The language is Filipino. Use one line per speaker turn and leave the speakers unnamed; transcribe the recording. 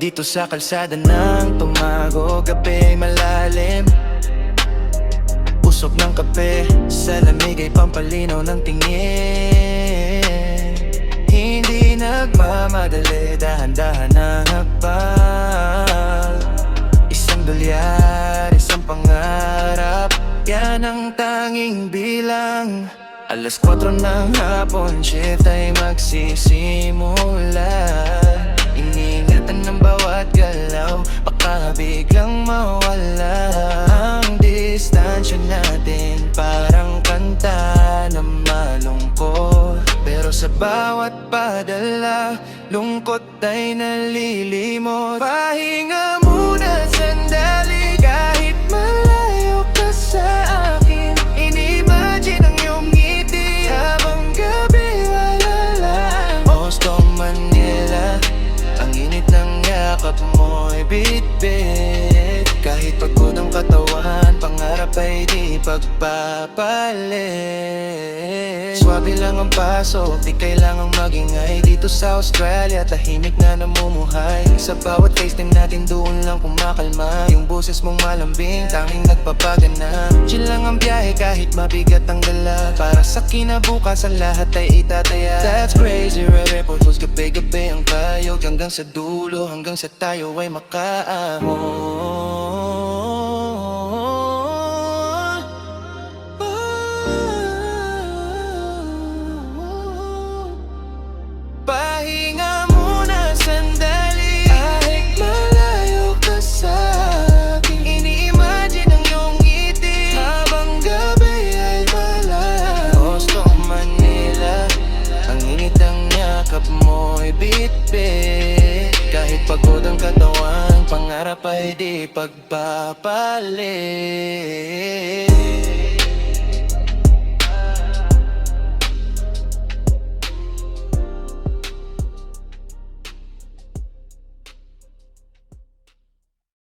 Dito sa kalsada ng tumago, gabi malalim. Usok ng kape, sa lamig ay pampalinaw ng tingin. Hindi nagmamadali, dahan-dahan ang hakbang. Isang dolyar, isang pangarap, yan ang tanging bilang. Alas 4 ng hapon, shift ay magsisimula. Iniingatan ng bawat galaw, baka biglang mawala ang distansya natin. Parang kanta na malungkot, pero sa bawat padala, lungkot ay nalilimot. Pahinga muna sandali, kahit malayo ka sa akin. Ini-imagine ang iyong ngiti habang gabi wala. Osto, Manila, ang init ng yakap mo'y bit-bit. Kahit pagod ang katawan, pangarap ay di pagpapalit. Swabe lang ang paso, di kailangang magingay. Dito sa Australia, tahimik na namumuhay. Sa bawat tasting natin, doon lang kumakalma. Yung boses mong malambing, tanging nagpapagana. Chill lang ang biyahe kahit mabigat ang dala. Para sa kinabukasan, lahat ay itataya. That's crazy, re-repos, gabi-gabi ang kayod. Hanggang sa dulo, hanggang sa tayo ay makaahon. Pahinga muna sandali, kahit malayo ka sa akin. Ini-imagine ang iyong ngiti habang gabi ay malayo. Osto, Manila, ang init ang yakap mo'y bit-bit. Kahit pagod ang katawan, pangarap ay di pagpapalit.